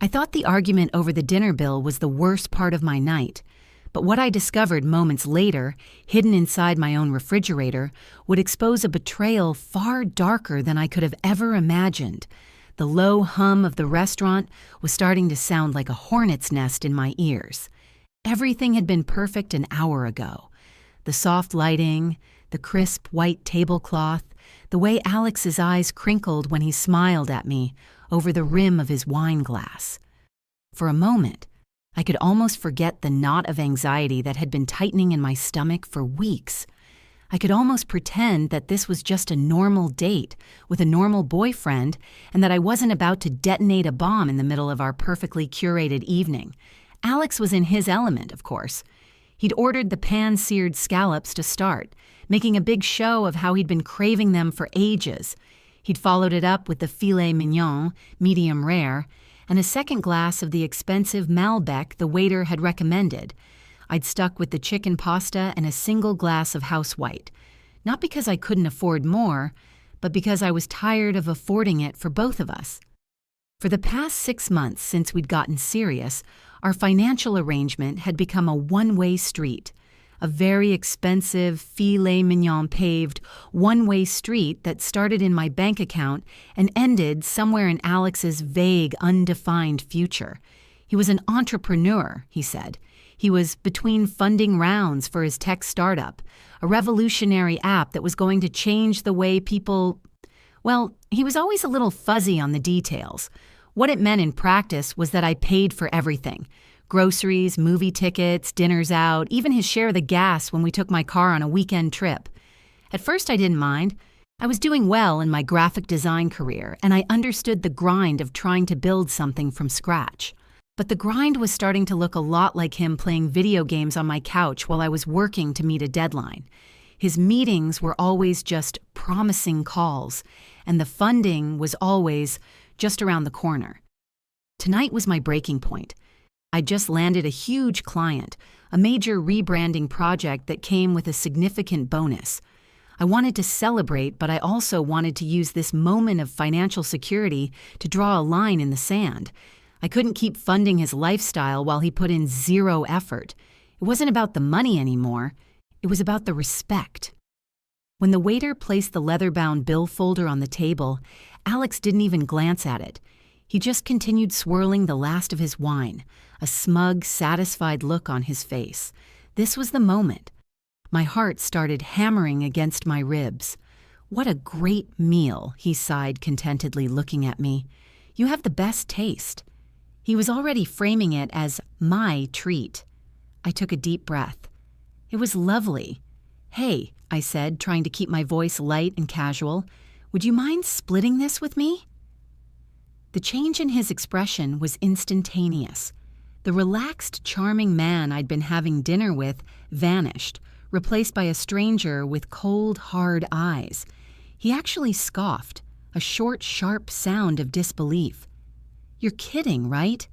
I thought the argument over the dinner bill was the worst part of my night, but what I discovered moments later, hidden inside my own refrigerator, would expose a betrayal far darker than I could have ever imagined. The low hum of the restaurant was starting to sound like a hornet's nest in my ears. Everything had been perfect an hour ago. The soft lighting, the crisp white tablecloth, the way Alex's eyes crinkled when he smiled at me over the rim of his wine glass. For a moment, I could almost forget the knot of anxiety that had been tightening in my stomach for weeks. I could almost pretend that this was just a normal date with a normal boyfriend and that I wasn't about to detonate a bomb in the middle of our perfectly curated evening. Alex was in his element, of course. He'd ordered the pan-seared scallops to start, making a big show of how he'd been craving them for ages. He'd followed it up with the filet mignon, medium rare, and a second glass of the expensive Malbec the waiter had recommended. I'd stuck with the chicken pasta and a single glass of house white, not because I couldn't afford more, but because I was tired of affording it for both of us. For the past 6 months since we'd gotten serious, our financial arrangement had become a one-way street, a very expensive, filet mignon paved, one-way street that started in my bank account and ended somewhere in Alex's vague, undefined future. He was an entrepreneur, he said. He was between funding rounds for his tech startup, a revolutionary app that was going to change the way people... Well, he was always a little fuzzy on the details. What it meant in practice was that I paid for everything. Groceries, movie tickets, dinners out, even his share of the gas when we took my car on a weekend trip. At first I didn't mind. I was doing well in my graphic design career, and I understood the grind of trying to build something from scratch. But the grind was starting to look a lot like him playing video games on my couch while I was working to meet a deadline. His meetings were always just promising calls, and the funding was always just around the corner. Tonight was my breaking point. I'd just landed a huge client, a major rebranding project that came with a significant bonus. I wanted to celebrate, but I also wanted to use this moment of financial security to draw a line in the sand. I couldn't keep funding his lifestyle while he put in zero effort. It wasn't about the money anymore. It was about the respect. When the waiter placed the leather-bound bill folder on the table, Alex didn't even glance at it. He just continued swirling the last of his wine, a smug, satisfied look on his face. This was the moment. My heart started hammering against my ribs. "What a great meal," he sighed contentedly, looking at me. "You have the best taste." He was already framing it as my treat. I took a deep breath. It was lovely. "Hey," I said, trying to keep my voice light and casual, "would you mind splitting this with me?" The change in his expression was instantaneous. The relaxed, charming man I'd been having dinner with vanished, replaced by a stranger with cold, hard eyes. He actually scoffed, a short, sharp sound of disbelief. "You're kidding, right?"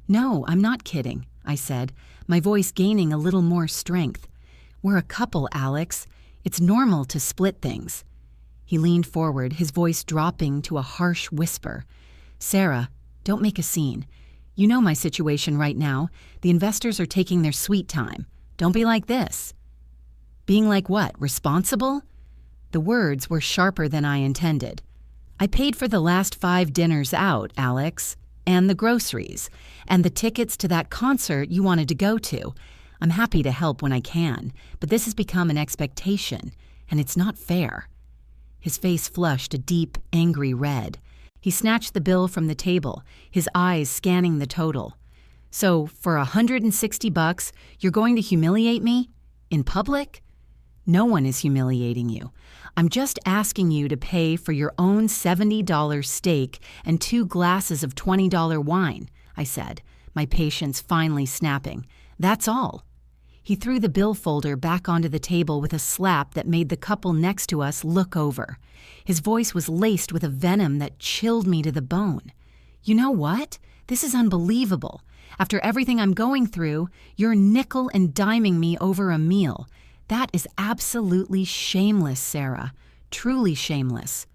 "No, I'm not kidding," I said, my voice gaining a little more strength. "We're a couple, Alex. It's normal to split things." He leaned forward, his voice dropping to a harsh whisper. "Sarah, don't make a scene. You know my situation right now. The investors are taking their sweet time. Don't be like this." "Being like what? Responsible?" The words were sharper than I intended. "I paid for the last 5 dinners out, Alex, and the groceries, and the tickets to that concert you wanted to go to. I'm happy to help when I can, but this has become an expectation, and it's not fair." His face flushed a deep, angry red. He snatched the bill from the table, his eyes scanning the total. "So, for $160, you're going to humiliate me? In public?" "No one is humiliating you. I'm just asking you to pay for your own $70 steak and 2 glasses of $20 wine," I said, my patience finally snapping. "That's all." He threw the bill folder back onto the table with a slap that made the couple next to us look over. His voice was laced with a venom that chilled me to the bone. "You know what? This is unbelievable. After everything I'm going through, you're nickel and diming me over a meal. That is absolutely shameless, Sarah. Truly shameless.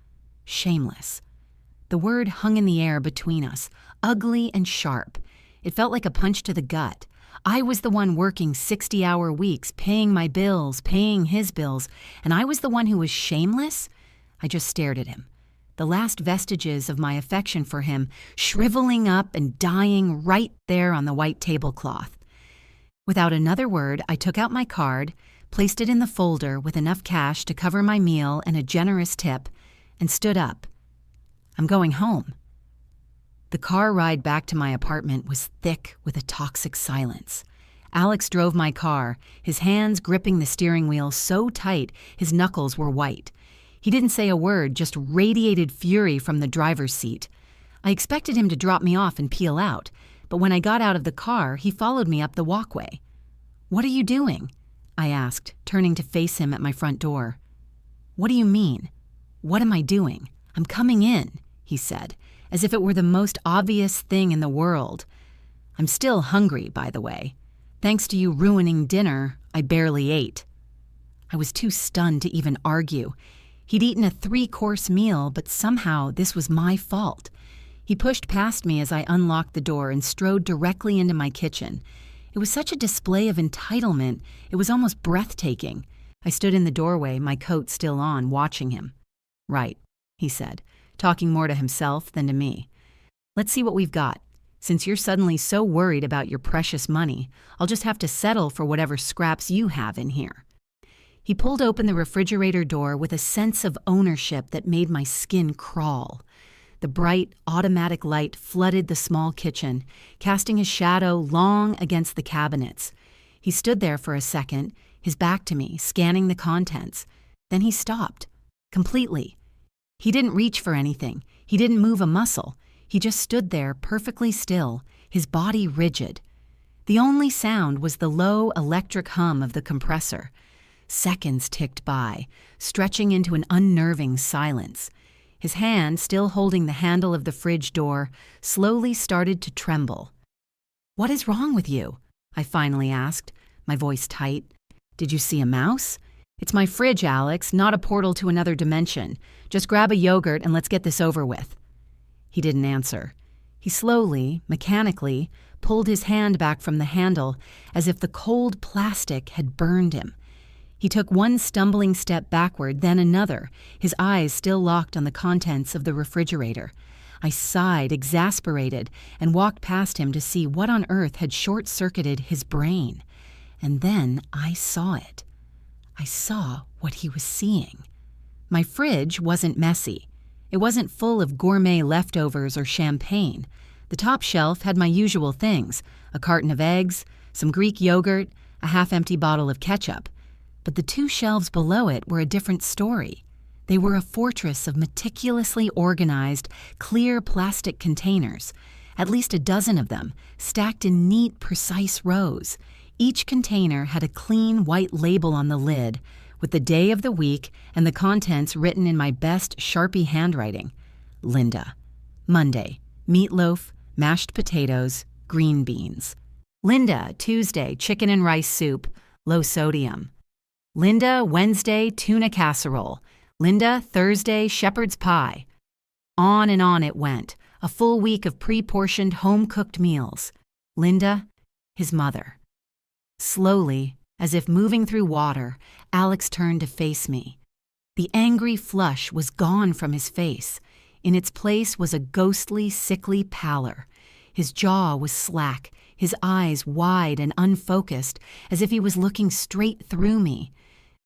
Shameless." The word hung in the air between us, ugly and sharp. It felt like a punch to the gut. I was the one working 60-hour weeks, paying my bills, paying his bills, and I was the one who was shameless? I just stared at him. The last vestiges of my affection for him shriveling up and dying right there on the white tablecloth. Without another word, I took out my card, placed it in the folder with enough cash to cover my meal and a generous tip, and stood up. I'm going home. The car ride back to my apartment was thick with a toxic silence. Alex drove my car, his hands gripping the steering wheel so tight his knuckles were white. He didn't say a word, just radiated fury from the driver's seat. I expected him to drop me off and peel out, but when I got out of the car, he followed me up the walkway. "What are you doing?" I asked, turning to face him at my front door. "What do you mean? What am I doing? I'm coming in," he said, as if it were the most obvious thing in the world. I'm still hungry, by the way. Thanks to you ruining dinner, I barely ate. I was too stunned to even argue. He'd eaten a 3-course meal, but somehow this was my fault. He pushed past me as I unlocked the door and strode directly into my kitchen. It was such a display of entitlement, it was almost breathtaking. I stood in the doorway, my coat still on, watching him. "Right," he said, talking more to himself than to me. "Let's see what we've got. Since you're suddenly so worried about your precious money, I'll just have to settle for whatever scraps you have in here." He pulled open the refrigerator door with a sense of ownership that made my skin crawl. The bright, automatic light flooded the small kitchen, casting a shadow long against the cabinets. He stood there for a second, his back to me, scanning the contents. Then he stopped. Completely. He didn't reach for anything. He didn't move a muscle. He just stood there perfectly still, his body rigid. The only sound was the low electric hum of the compressor. Seconds ticked by, stretching into an unnerving silence. His hand, still holding the handle of the fridge door, slowly started to tremble. "What is wrong with you?" I finally asked, my voice tight. "Did you see a mouse?" "It's my fridge, Alex, not a portal to another dimension. Just grab a yogurt and let's get this over with." He didn't answer. He slowly, mechanically, pulled his hand back from the handle as if the cold plastic had burned him. He took one stumbling step backward, then another, his eyes still locked on the contents of the refrigerator. I sighed, exasperated, and walked past him to see what on earth had short-circuited his brain. And then I saw it. I saw what he was seeing. My fridge wasn't messy. It wasn't full of gourmet leftovers or champagne. The top shelf had my usual things, a carton of eggs, some Greek yogurt, a half-empty bottle of ketchup. But the 2 shelves below it were a different story. They were a fortress of meticulously organized, clear plastic containers, at least a dozen of them, stacked in neat, precise rows. Each container had a clean white label on the lid, with the day of the week and the contents written in my best Sharpie handwriting. Linda. Monday, meatloaf, mashed potatoes, green beans. Linda, Tuesday, chicken and rice soup, low sodium. Linda, Wednesday, tuna casserole. Linda, Thursday, shepherd's pie. On and on it went, a full week of pre-portioned home-cooked meals. Linda, his mother. Slowly, as if moving through water, Alex turned to face me. The angry flush was gone from his face. In its place was a ghostly, sickly pallor. His jaw was slack, his eyes wide and unfocused, as if he was looking straight through me.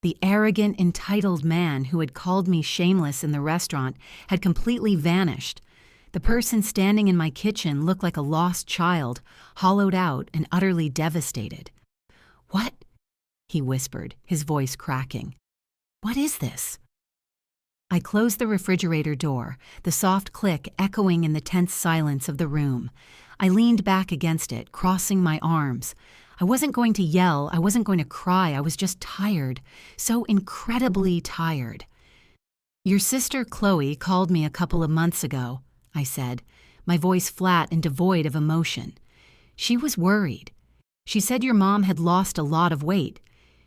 The arrogant, entitled man who had called me shameless in the restaurant had completely vanished. The person standing in my kitchen looked like a lost child, hollowed out and utterly devastated. "What?" he whispered, his voice cracking. "What is this?" I closed the refrigerator door, the soft click echoing in the tense silence of the room. I leaned back against it, crossing my arms. I wasn't going to yell, I wasn't going to cry, I was just tired, so incredibly tired. "Your sister Chloe called me a couple of months ago," I said, my voice flat and devoid of emotion. "She was worried. She said your mom had lost a lot of weight.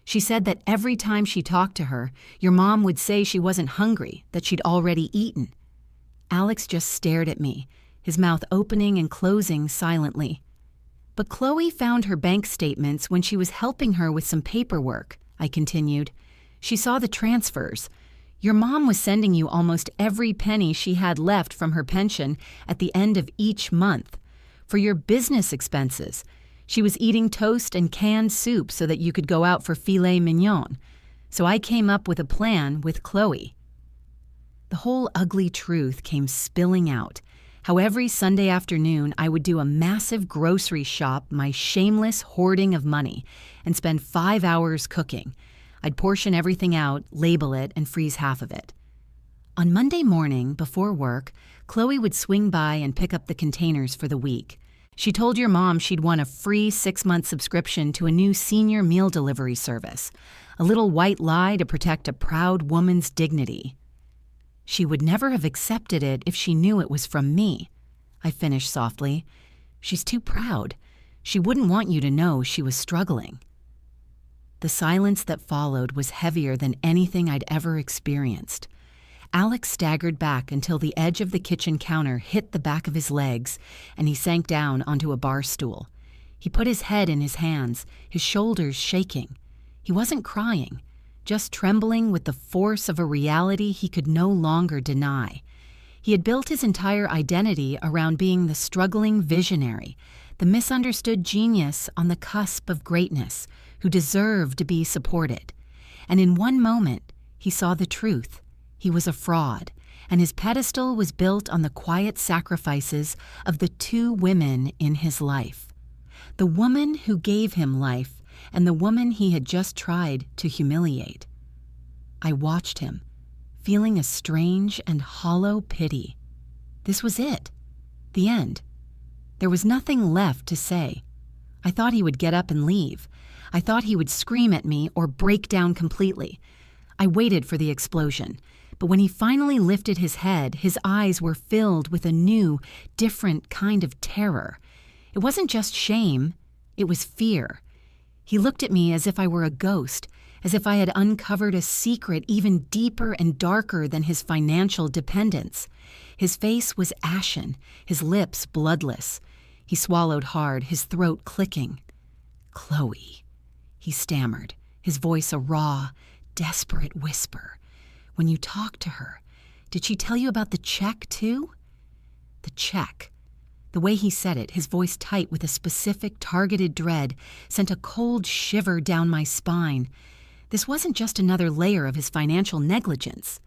She said that every time she talked to her, your mom would say she wasn't hungry, that she'd already eaten." Alex just stared at me, his mouth opening and closing silently. But Chloe found her bank statements when she was helping her with some paperwork, I continued. She saw the transfers. Your mom was sending you almost every penny she had left from her pension at the end of each month. For your business expenses, she was eating toast and canned soup so that you could go out for filet mignon. So I came up with a plan with Chloe. The whole ugly truth came spilling out. How every Sunday afternoon I would do a massive grocery shop, my shameless hoarding of money, and spend 5 hours cooking. I'd portion everything out, label it, and freeze half of it. On Monday morning, before work, Chloe would swing by and pick up the containers for the week. She told your mom she'd won a free 6-month subscription to a new senior meal delivery service, a little white lie to protect a proud woman's dignity. She would never have accepted it if she knew it was from me, I finished softly. She's too proud. She wouldn't want you to know she was struggling. The silence that followed was heavier than anything I'd ever experienced. Alex staggered back until the edge of the kitchen counter hit the back of his legs, and he sank down onto a bar stool. He put his head in his hands, his shoulders shaking. He wasn't crying, just trembling with the force of a reality he could no longer deny. He had built his entire identity around being the struggling visionary, the misunderstood genius on the cusp of greatness, who deserved to be supported. And in one moment, he saw the truth. He was a fraud, and his pedestal was built on the quiet sacrifices of the 2 women in his life. The woman who gave him life, and the woman he had just tried to humiliate. I watched him, feeling a strange and hollow pity. This was it. The end. There was nothing left to say. I thought he would get up and leave. I thought he would scream at me or break down completely. I waited for the explosion, but when he finally lifted his head, his eyes were filled with a new, different kind of terror. It wasn't just shame, it was fear. He looked at me as if I were a ghost, as if I had uncovered a secret even deeper and darker than his financial dependence. His face was ashen, his lips bloodless. He swallowed hard, his throat clicking. "Chloe," he stammered, his voice a raw, desperate whisper. "When you talked to her, did she tell you about the check, too?" The check. The way he said it, his voice tight with a specific, targeted dread, sent a cold shiver down my spine. This wasn't just another layer of his financial negligence.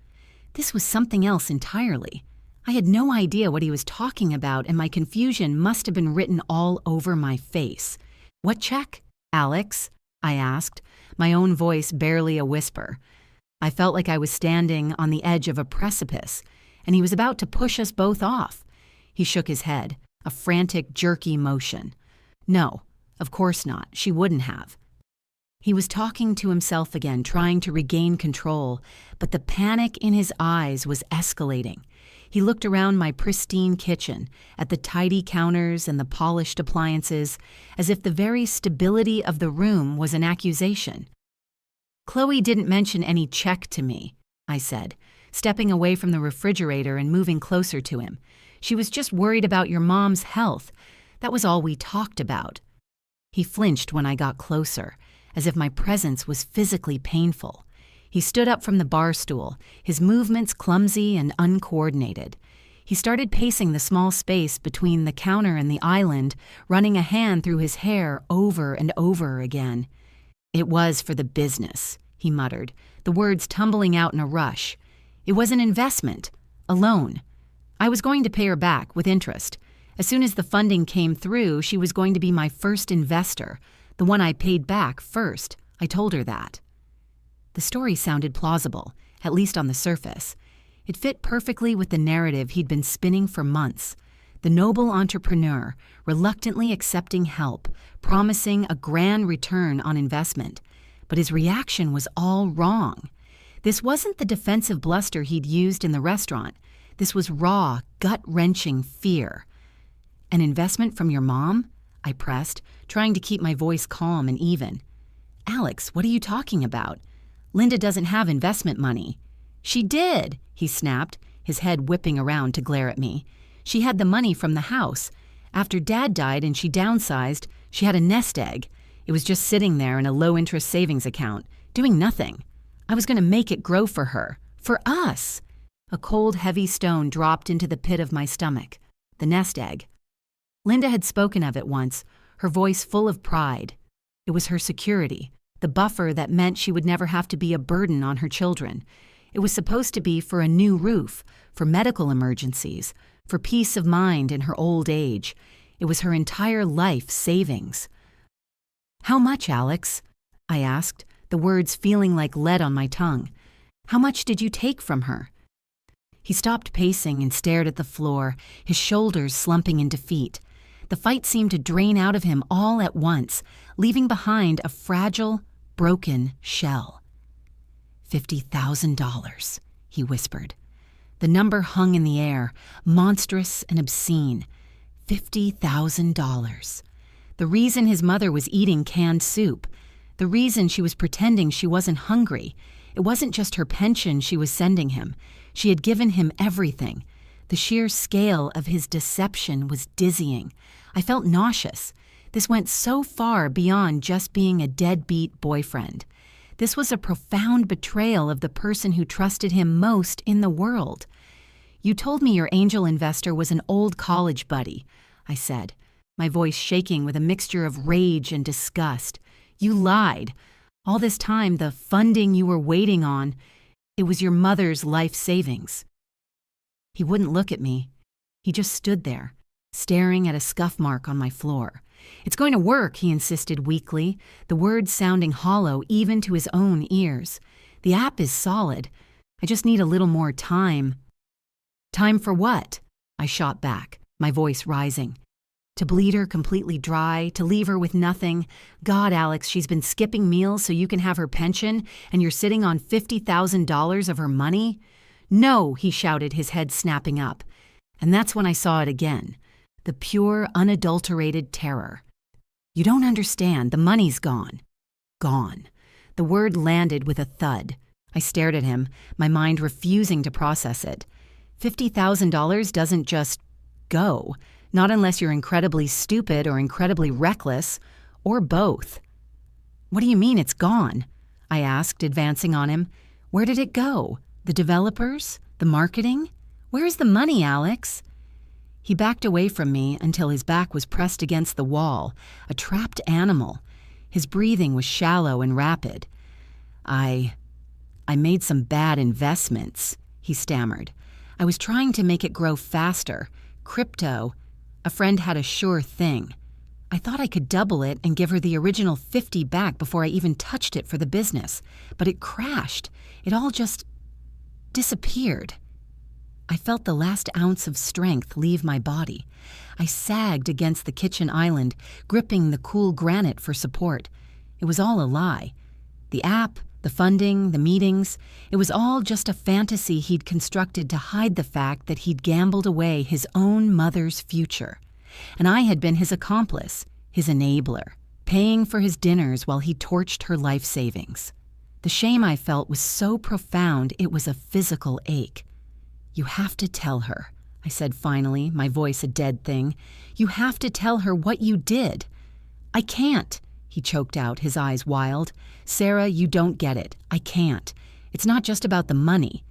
This was something else entirely. I had no idea what he was talking about, and my confusion must have been written all over my face. "What check, Alex?" I asked, my own voice barely a whisper. I felt like I was standing on the edge of a precipice, and he was about to push us both off. He shook his head, a frantic, jerky motion. No, of course not. She wouldn't have. He was talking to himself again, trying to regain control, but the panic in his eyes was escalating. He looked around my pristine kitchen, at the tidy counters and the polished appliances, as if the very stability of the room was an accusation. "Chloe didn't mention any check to me," I said, stepping away from the refrigerator and moving closer to him. "She was just worried about your mom's health. That was all we talked about." He flinched when I got closer, as if my presence was physically painful. He stood up from the bar stool, his movements clumsy and uncoordinated. He started pacing the small space between the counter and the island, running a hand through his hair over and over again. "It was for the business," he muttered, the words tumbling out in a rush. "It was an investment, a loan. I was going to pay her back with interest. As soon as the funding came through, she was going to be my first investor, the one I paid back first. I told her that." The story sounded plausible, at least on the surface. It fit perfectly with the narrative he'd been spinning for months. The noble entrepreneur, reluctantly accepting help, promising a grand return on investment. But his reaction was all wrong. This wasn't the defensive bluster he'd used in the restaurant. This was raw, gut-wrenching fear. "An investment from your mom?" I pressed, trying to keep my voice calm and even. "Alex, what are you talking about? Linda doesn't have investment money." "She did," he snapped, his head whipping around to glare at me. She had the money from the house. After Dad died and she downsized, she had a nest egg. It was just sitting there in a low-interest savings account, doing nothing. I was going to make it grow for her. For us. A cold, heavy stone dropped into the pit of my stomach. The nest egg. Linda had spoken of it once, her voice full of pride. It was her security, the buffer that meant she would never have to be a burden on her children. It was supposed to be for a new roof, for medical emergencies, for peace of mind in her old age. It was her entire life savings. "How much, Alex?" I asked, the words feeling like lead on my tongue. "How much did you take from her?" He stopped pacing and stared at the floor, his shoulders slumping in defeat. The fight seemed to drain out of him all at once, leaving behind a fragile, broken shell. $50,000, he whispered. The number hung in the air, monstrous and obscene. $50,000. The reason his mother was eating canned soup. The reason she was pretending she wasn't hungry. It wasn't just her pension she was sending him. She had given him everything. The sheer scale of his deception was dizzying. I felt nauseous. This went so far beyond just being a deadbeat boyfriend. This was a profound betrayal of the person who trusted him most in the world. "You told me your angel investor was an old college buddy," I said, my voice shaking with a mixture of rage and disgust. "You lied. All this time, the funding you were waiting on, it was your mother's life savings." He wouldn't look at me. He just stood there, staring at a scuff mark on my floor. "It's going to work," he insisted weakly, the words sounding hollow even to his own ears. "The app is solid. I just need a little more time." "Time for what?" I shot back, my voice rising. "To bleed her completely dry, to leave her with nothing. God, Alex, she's been skipping meals so you can have her pension, and you're sitting on $50,000 of her money?" "No," he shouted, his head snapping up. And that's when I saw it again. The pure, unadulterated terror. "You don't understand. The money's gone." Gone. The word landed with a thud. I stared at him, my mind refusing to process it. $50,000 doesn't just go, not unless you're incredibly stupid or incredibly reckless, or both. "What do you mean it's gone?" I asked, advancing on him. "Where did it go? The developers? The marketing? Where is the money, Alex?" He backed away from me until his back was pressed against the wall, a trapped animal. His breathing was shallow and rapid. I made some bad investments," he stammered. "I was trying to make it grow faster. Crypto. A friend had a sure thing. I thought I could double it and give her the original 50 back before I even touched it for the business. But it crashed. It all just disappeared." I felt the last ounce of strength leave my body. I sagged against the kitchen island, gripping the cool granite for support. It was all a lie. The app, the funding, the meetings, it was all just a fantasy he'd constructed to hide the fact that he'd gambled away his own mother's future. And I had been his accomplice, his enabler, paying for his dinners while he torched her life savings. The shame I felt was so profound it was a physical ache. "You have to tell her," I said finally, my voice a dead thing. "You have to tell her what you did." "I can't," he choked out, his eyes wild. "Sarah, you don't get it. I can't. It's not just about the money."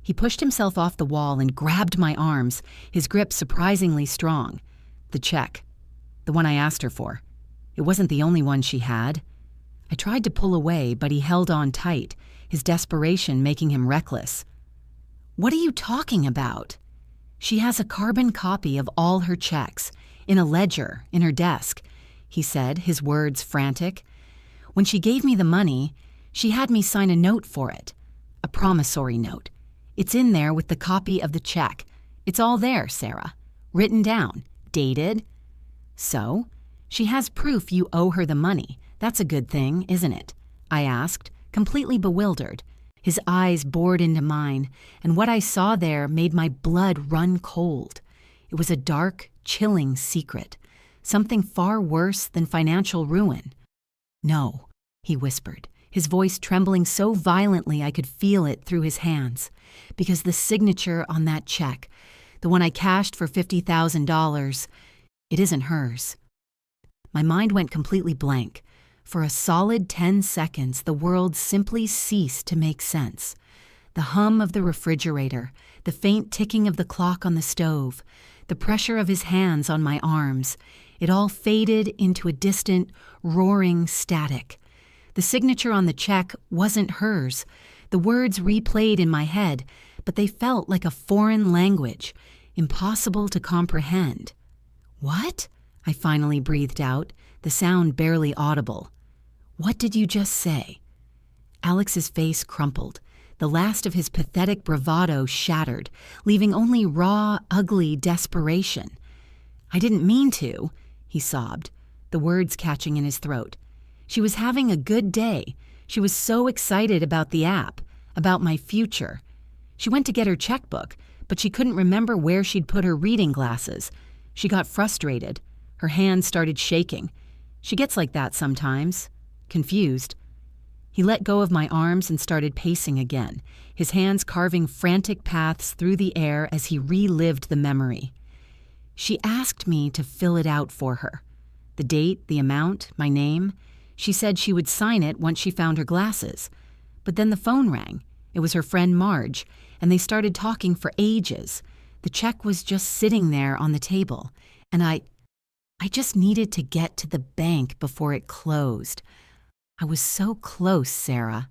He pushed himself off the wall and grabbed my arms, his grip surprisingly strong. "The check. The one I asked her for. It wasn't the only one she had." I tried to pull away, but he held on tight, his desperation making him reckless. "What are you talking about?" "She has a carbon copy of all her checks, in a ledger, in her desk," he said, his words frantic. "When she gave me the money, she had me sign a note for it. A promissory note. It's in there with the copy of the check. It's all there, Sarah. Written down. Dated. So, she has proof you owe her the money. That's a good thing, isn't it?" I asked, completely bewildered. His eyes bored into mine, and what I saw there made my blood run cold. It was a dark, chilling secret, something far worse than financial ruin. "No," he whispered, his voice trembling so violently I could feel it through his hands. Because the signature on that check, the one I cashed for $50,000, it isn't hers. My mind went completely blank. For a solid 10 seconds, the world simply ceased to make sense. The hum of the refrigerator, the faint ticking of the clock on the stove, the pressure of his hands on my arms, it all faded into a distant, roaring static. The signature on the check wasn't hers. The words replayed in my head, but they felt like a foreign language, impossible to comprehend. "What?" I finally breathed out, the sound barely audible. "What did you just say?" Alex's face crumpled. The last of his pathetic bravado shattered, leaving only raw, ugly desperation. "I didn't mean to," he sobbed, the words catching in his throat. "She was having a good day. She was so excited about the app, about my future. She went to get her checkbook, but she couldn't remember where she'd put her reading glasses. She got frustrated. Her hands started shaking. She gets like that sometimes. Confused." He let go of my arms and started pacing again, his hands carving frantic paths through the air as he relived the memory. "She asked me to fill it out for her. The date, the amount, my name. She said she would sign it once she found her glasses. But then the phone rang. It was her friend Marge, and they started talking for ages. The check was just sitting there on the table, and I just needed to get to the bank before it closed. I was so close, Sarah.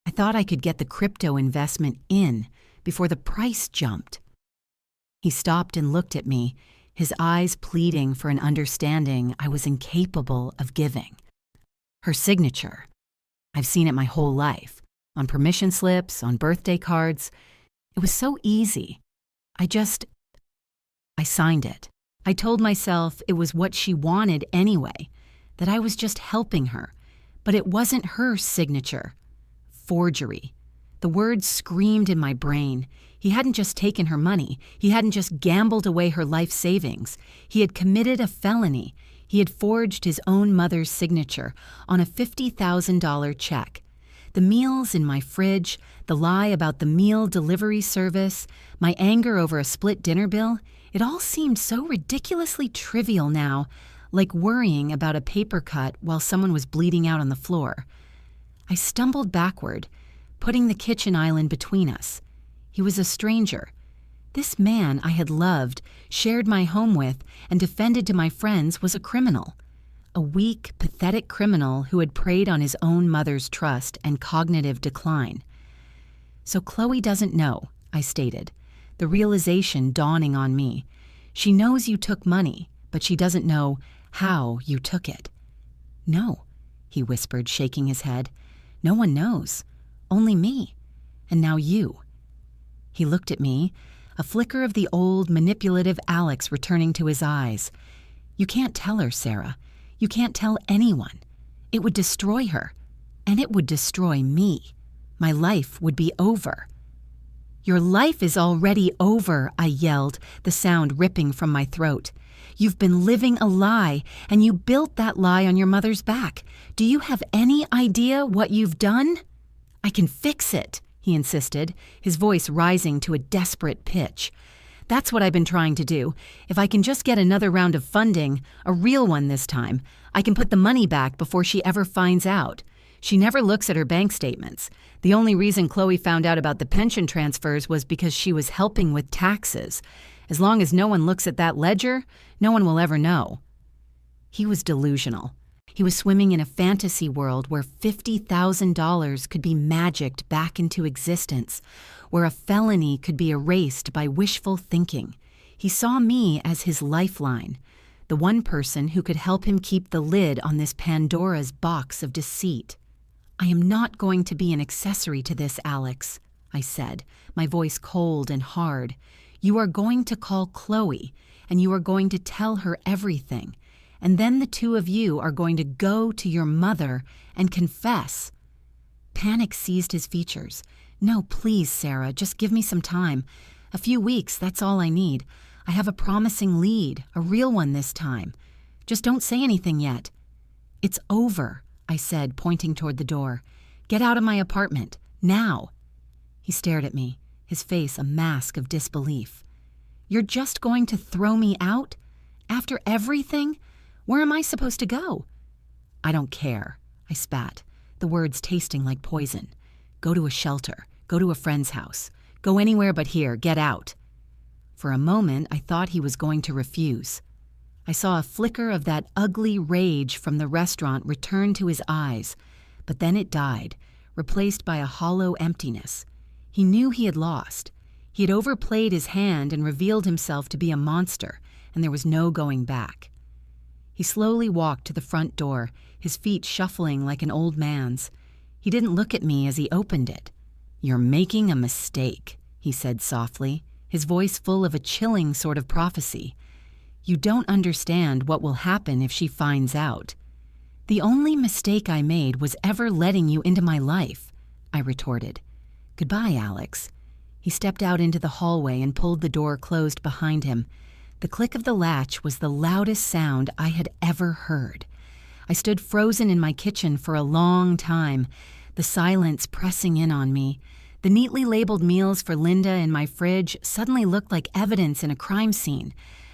I thought I could get the crypto investment in before the price jumped." He stopped and looked at me, his eyes pleading for an understanding I was incapable of giving. Her signature. I've seen it my whole life, on permission slips, on birthday cards. It was so easy. I signed it. I told myself it was what she wanted anyway, that I was just helping her. But it wasn't her signature. Forgery. The words screamed in my brain. He hadn't just taken her money. He hadn't just gambled away her life savings. He had committed a felony. He had forged his own mother's signature on a $50,000 check. The meals in my fridge, the lie about the meal delivery service, my anger over a split dinner bill, it all seemed so ridiculously trivial now, like worrying about a paper cut while someone was bleeding out on the floor. I stumbled backward, putting the kitchen island between us. He was a stranger. This man I had loved, shared my home with, and defended to my friends was a criminal. A weak, pathetic criminal who had preyed on his own mother's trust and cognitive decline. "So Chloe doesn't know," I stated, the realization dawning on me. "She knows you took money, but she doesn't know how you took it." "No," he whispered, shaking his head. "No one knows. Only me. And now you." He looked at me, a flicker of the old, manipulative Alex returning to his eyes. "You can't tell her, Sarah. You can't tell anyone. It would destroy her. And it would destroy me. My life would be over." "Your life is already over," I yelled, the sound ripping from my throat. "You've been living a lie, and you built that lie on your mother's back. Do you have any idea what you've done?" "I can fix it," he insisted, his voice rising to a desperate pitch. "That's what I've been trying to do. If I can just get another round of funding, a real one this time, I can put the money back before she ever finds out. She never looks at her bank statements. The only reason Chloe found out about the pension transfers was because she was helping with taxes. As long as no one looks at that ledger, no one will ever know." He was delusional. He was swimming in a fantasy world where $50,000 could be magicked back into existence, where a felony could be erased by wishful thinking. He saw me as his lifeline, the one person who could help him keep the lid on this Pandora's box of deceit. "I am not going to be an accessory to this, Alex," I said, my voice cold and hard. "You are going to call Chloe, and you are going to tell her everything. And then the two of you are going to go to your mother and confess." Panic seized his features. "No, please, Sarah, just give me some time. A few weeks, that's all I need. I have a promising lead, a real one this time. Just don't say anything yet." "It's over," I said, pointing toward the door. Get out of my apartment. Now. He stared at me, his face a mask of disbelief. You're just going to throw me out? After everything? Where am I supposed to go? I don't care, I spat, the words tasting like poison. Go to a shelter. Go to a friend's house. Go anywhere but here. Get out. For a moment, I thought he was going to refuse. I saw a flicker of that ugly rage from the restaurant return to his eyes, but then it died, replaced by a hollow emptiness. He knew he had lost. He had overplayed his hand and revealed himself to be a monster, and there was no going back. He slowly walked to the front door, his feet shuffling like an old man's. He didn't look at me as he opened it. You're making a mistake, he said softly, his voice full of a chilling sort of prophecy. You don't understand what will happen if she finds out. The only mistake I made was ever letting you into my life, I retorted. Goodbye, Alex. He stepped out into the hallway and pulled the door closed behind him. The click of the latch was the loudest sound I had ever heard. I stood frozen in my kitchen for a long time, the silence pressing in on me. The neatly labeled meals for Linda in my fridge suddenly looked like evidence in a crime scene.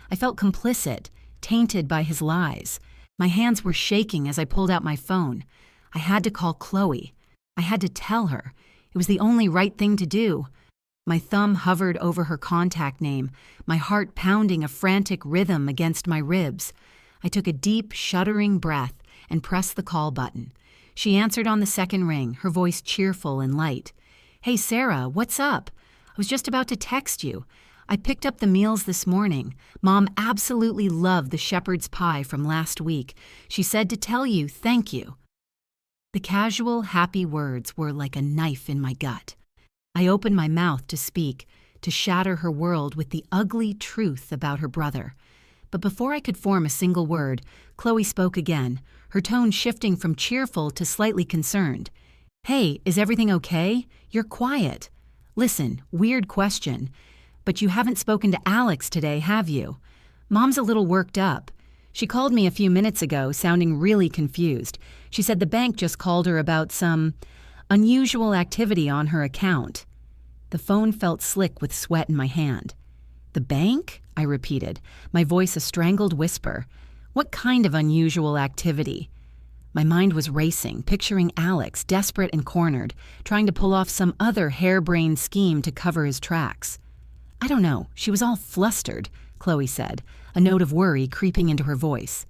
I felt complicit, tainted by his lies. My hands were shaking as I pulled out my phone. I had to call Chloe. I had to tell her. It was the only right thing to do. My thumb hovered over her contact name, my heart pounding a frantic rhythm against my ribs. I took a deep, shuddering breath and pressed the call button. She answered on the second ring, her voice cheerful and light. Hey, Sarah, what's up? I was just about to text you. I picked up the meals this morning. Mom absolutely loved the shepherd's pie from last week. She said to tell you thank you. The casual, happy words were like a knife in my gut. I opened my mouth to speak, to shatter her world with the ugly truth about her brother. But before I could form a single word, Chloe spoke again, her tone shifting from cheerful to slightly concerned. Hey, is everything okay? You're quiet. Listen, weird question, but you haven't spoken to Alex today, have you? Mom's a little worked up. She called me a few minutes ago, sounding really confused. She said the bank just called her about some unusual activity on her account. The phone felt slick with sweat in my hand. The bank? I repeated, my voice a strangled whisper. What kind of unusual activity? My mind was racing, picturing Alex, desperate and cornered, trying to pull off some other harebrained scheme to cover his tracks. I don't know, she was all flustered, Chloe said, a note of worry creeping into her voice.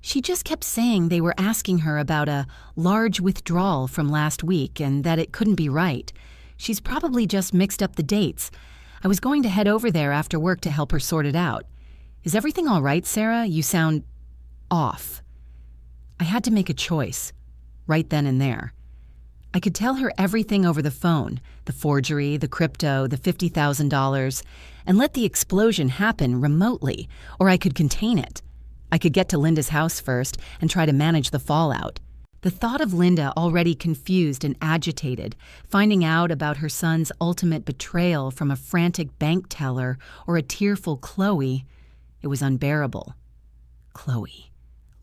She just kept saying they were asking her about a large withdrawal from last week and that it couldn't be right. She's probably just mixed up the dates. I was going to head over there after work to help her sort it out. Is everything all right, Sarah? You sound off. I had to make a choice, right then and there. I could tell her everything over the phone, the forgery, the crypto, the $50,000, and let the explosion happen remotely, or I could contain it. I could get to Linda's house first and try to manage the fallout. The thought of Linda already confused and agitated, finding out about her son's ultimate betrayal from a frantic bank teller or a tearful Chloe, it was unbearable. Chloe,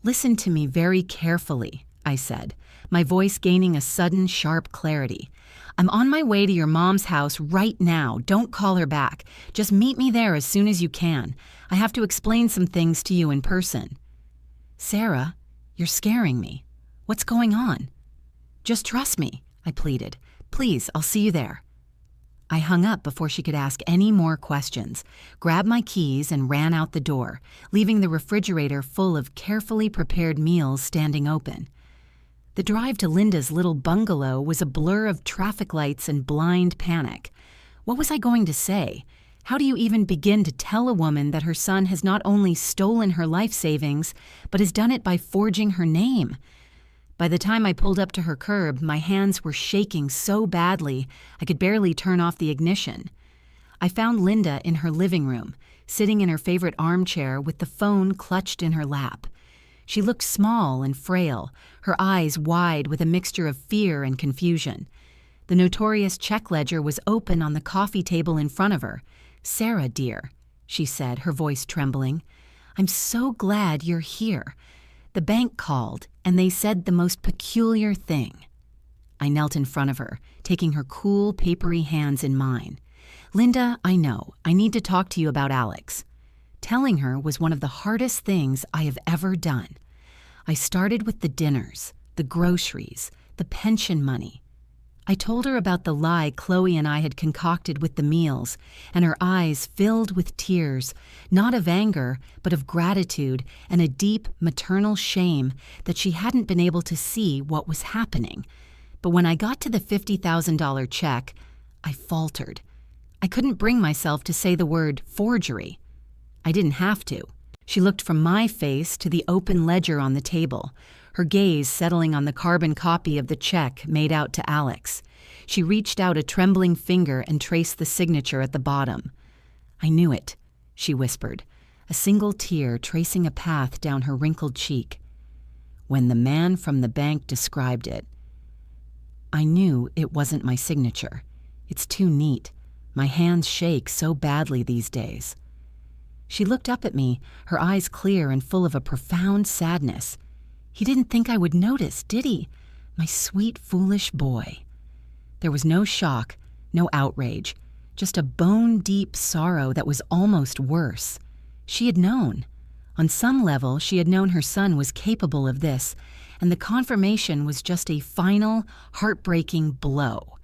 listen to me very carefully, I said, my voice gaining a sudden, sharp clarity. I'm on my way to your mom's house right now. Don't call her back. Just meet me there as soon as you can. I have to explain some things to you in person. Sarah, you're scaring me. What's going on? Just trust me, I pleaded. Please, I'll see you there. I hung up before she could ask any more questions, grabbed my keys and ran out the door, leaving the refrigerator full of carefully prepared meals standing open. The drive to Linda's little bungalow was a blur of traffic lights and blind panic. What was I going to say? How do you even begin to tell a woman that her son has not only stolen her life savings, but has done it by forging her name? By the time I pulled up to her curb, my hands were shaking so badly I could barely turn off the ignition. I found Linda in her living room, sitting in her favorite armchair with the phone clutched in her lap. She looked small and frail, her eyes wide with a mixture of fear and confusion. The notorious check ledger was open on the coffee table in front of her. Sarah, dear, she said, her voice trembling, I'm so glad you're here. The bank called, and they said the most peculiar thing. I knelt in front of her, taking her cool, papery hands in mine. "Linda, I know. I need to talk to you about Alex." Telling her was one of the hardest things I have ever done. I started with the dinners, the groceries, the pension money. I told her about the lie Chloe and I had concocted with the meals, and her eyes filled with tears, not of anger, but of gratitude and a deep maternal shame that she hadn't been able to see what was happening. But when I got to the $50,000 check, I faltered. I couldn't bring myself to say the word forgery. I didn't have to. She looked from my face to the open ledger on the table, her gaze settling on the carbon copy of the check made out to Alex. She reached out a trembling finger and traced the signature at the bottom. "I knew it," she whispered, a single tear tracing a path down her wrinkled cheek. When the man from the bank described it, I knew it wasn't my signature. It's too neat. My hands shake so badly these days. She looked up at me, her eyes clear and full of a profound sadness. He didn't think I would notice, did he? My sweet, foolish boy. There was no shock, no outrage, just a bone-deep sorrow that was almost worse. She had known. On some level, she had known her son was capable of this, and the confirmation was just a final, heartbreaking blow.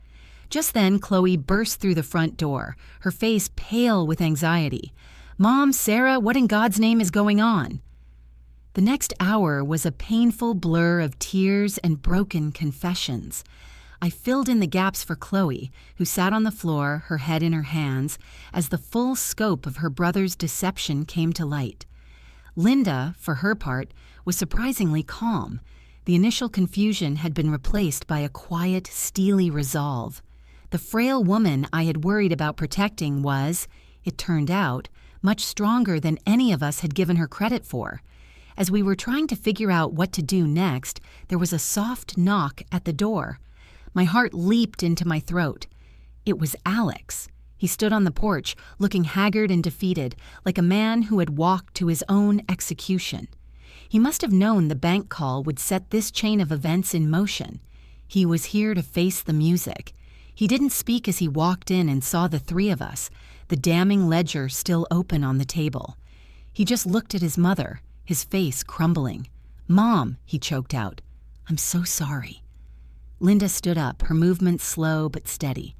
Just then, Chloe burst through the front door, her face pale with anxiety. "Mom, Sarah, what in God's name is going on?" The next hour was a painful blur of tears and broken confessions. I filled in the gaps for Chloe, who sat on the floor, her head in her hands, as the full scope of her brother's deception came to light. Linda, for her part, was surprisingly calm. The initial confusion had been replaced by a quiet, steely resolve. The frail woman I had worried about protecting was, it turned out, much stronger than any of us had given her credit for. As we were trying to figure out what to do next, there was a soft knock at the door. My heart leaped into my throat. It was Alex. He stood on the porch, looking haggard and defeated, like a man who had walked to his own execution. He must have known the bank call would set this chain of events in motion. He was here to face the music. He didn't speak as he walked in and saw the three of us, the damning ledger still open on the table. He just looked at his mother, his face crumbling. "Mom," he choked out. "I'm so sorry." Linda stood up, her movements slow but steady.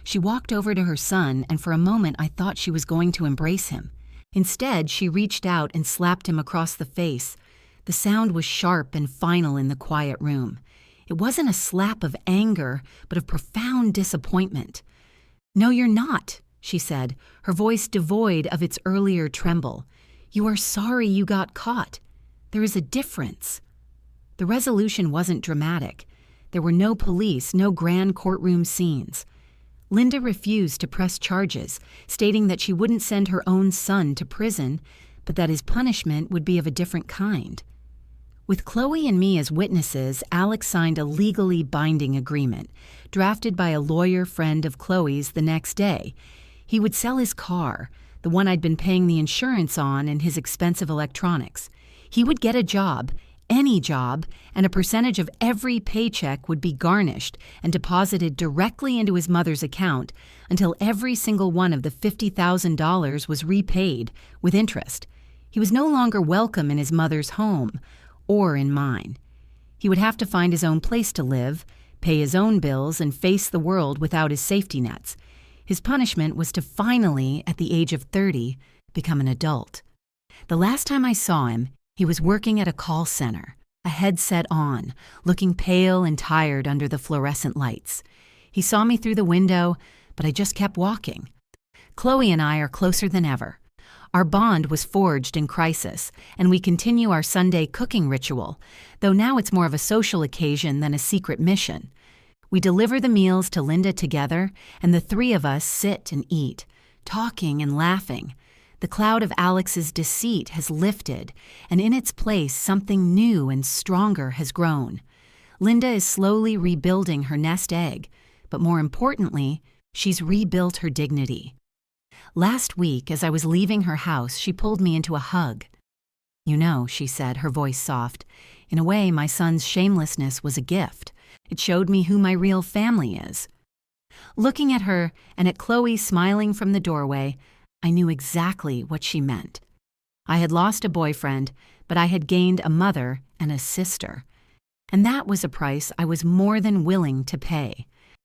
She walked over to her son, and for a moment I thought she was going to embrace him. Instead, she reached out and slapped him across the face. The sound was sharp and final in the quiet room. It wasn't a slap of anger, but of profound disappointment. "No, you're not," she said, her voice devoid of its earlier tremble. "You are sorry you got caught. There is a difference." The resolution wasn't dramatic. There were no police, no grand courtroom scenes. Linda refused to press charges, stating that she wouldn't send her own son to prison, but that his punishment would be of a different kind. With Chloe and me as witnesses, Alex signed a legally binding agreement, drafted by a lawyer friend of Chloe's the next day. He would sell his car, the one I'd been paying the insurance on, and his expensive electronics. He would get a job, any job, and a percentage of every paycheck would be garnished and deposited directly into his mother's account until every single one of the $50,000 was repaid, with interest. He was no longer welcome in his mother's home, or in mine. He would have to find his own place to live, pay his own bills, and face the world without his safety nets. His punishment was to finally, at the age of 30, become an adult. The last time I saw him, he was working at a call center, a headset on, looking pale and tired under the fluorescent lights. He saw me through the window, but I just kept walking. Chloe and I are closer than ever. Our bond was forged in crisis, and we continue our Sunday cooking ritual, though now it's more of a social occasion than a secret mission. We deliver the meals to Linda together, and the three of us sit and eat, talking and laughing. The cloud of Alex's deceit has lifted, and in its place something new and stronger has grown. Linda is slowly rebuilding her nest egg, but more importantly, she's rebuilt her dignity. Last week, as I was leaving her house, she pulled me into a hug. "You know," she said, her voice soft, "in a way, my son's shamelessness was a gift. It showed me who my real family is. Looking at her and at Chloe smiling from the doorway, I knew exactly what she meant. I had lost a boyfriend, but I had gained a mother and a sister. And that was a price I was more than willing to pay.